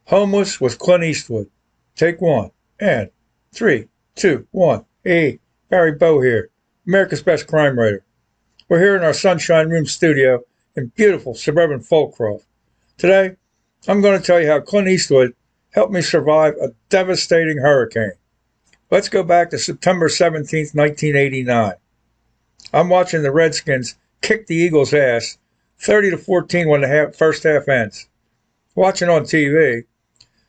Homeless with Clint Eastwood. Take one. And 3, 2, 1. Hey, Barry Bow here, America's best crime writer. We're here in our Sunshine Room studio in beautiful suburban Folcroft. Today, I'm going to tell you how Clint Eastwood helped me survive a devastating hurricane. Let's go back to September 17th, 1989. I'm watching the Redskins kick the Eagles' ass 30-14 when the first half ends. Watching on TV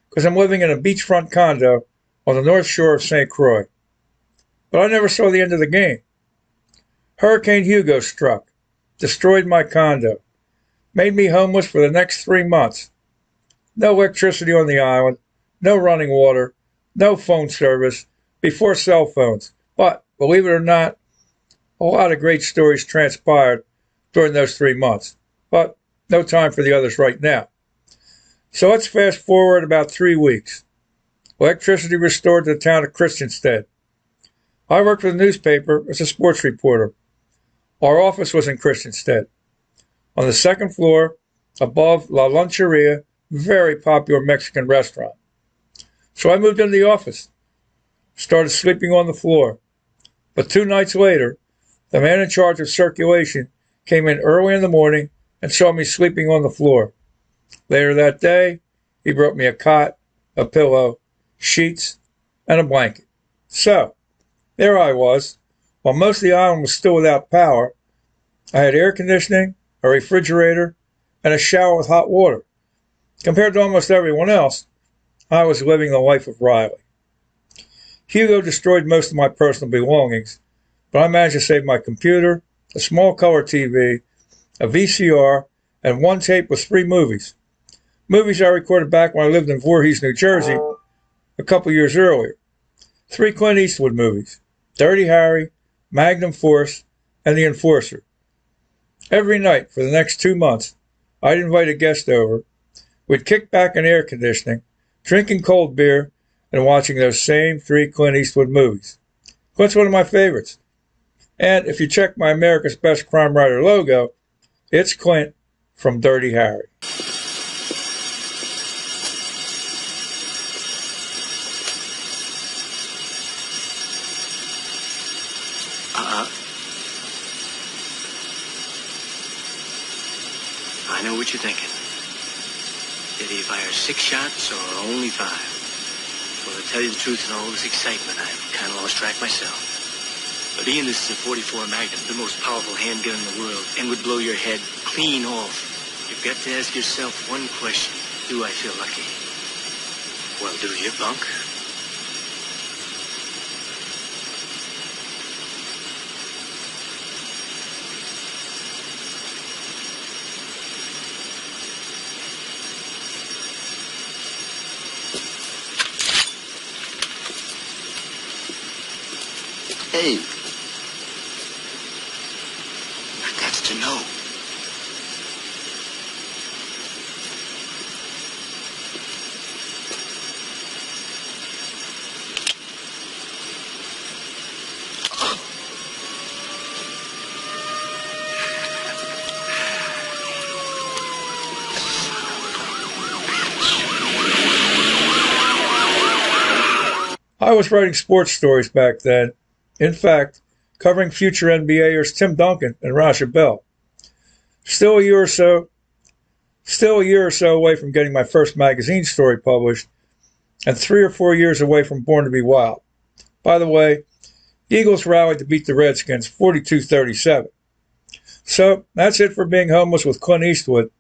because I'm living in a beachfront condo on the north shore of St. Croix. But I never saw the end of the game. Hurricane Hugo struck, destroyed my condo, made me homeless for the next 3 months. No electricity on the island, no running water, no phone service, before cell phones. But, believe it or not, a lot of great stories transpired during those 3 months. But no time for the others right now. So let's fast forward about 3 weeks. Electricity restored to the town of Christiansted. I worked for the newspaper as a sports reporter. Our office was in Christiansted, on the second floor above La Luncheria, very popular Mexican restaurant. So I moved into the office, started sleeping on the floor. But 2 nights later, the man in charge of circulation came in early in the morning and saw me sleeping on the floor. Later that day, he brought me a cot, a pillow, sheets, and a blanket. So, there I was. While most of the island was still without power, I had air conditioning, a refrigerator, and a shower with hot water. Compared to almost everyone else, I was living the life of Riley. Hugo destroyed most of my personal belongings, but I managed to save my computer, a small color TV, a VCR, and 1 tape with 3 movies. Movies I recorded back when I lived in Voorhees, New Jersey, a couple years earlier. 3 Clint Eastwood movies: Dirty Harry, Magnum Force, and The Enforcer. Every night for the next 2 months, I'd invite a guest over. We'd kick back in air conditioning, drinking cold beer, and watching those same 3 Clint Eastwood movies. Clint's one of my favorites. And if you check my America's Best Crime Writer logo, it's Clint from Dirty Harry. I know what you're thinking. Did he fire 6 shots or only 5? Well, to tell you the truth, in all this excitement, I've kind of lost track myself. But Ian, this is a .44 Magnum, the most powerful handgun in the world, and would blow your head clean off. You've got to ask yourself one question. Do I feel lucky? Well, do you, punk? Hey. I've got to know. I was writing sports stories back then. In fact, covering future NBAers Tim Duncan and Raja Bell. Still a year or so away from getting my first magazine story published, and 3 or 4 years away from Born to Be Wild. By the way, the Eagles rallied to beat the Redskins 42-37. So that's it for being homeless with Clint Eastwood.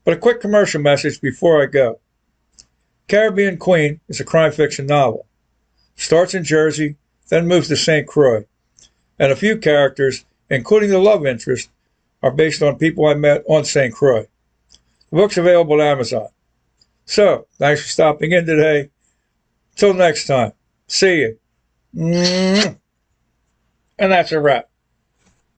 But a quick commercial message before I go. Caribbean Queen is a crime fiction novel. Starts in Jersey, then moves to St. Croix. And a few characters, including the love interest, are based on people I met on St. Croix. The book's available at Amazon. So, thanks for stopping in today. Till next time, see you. And that's a wrap.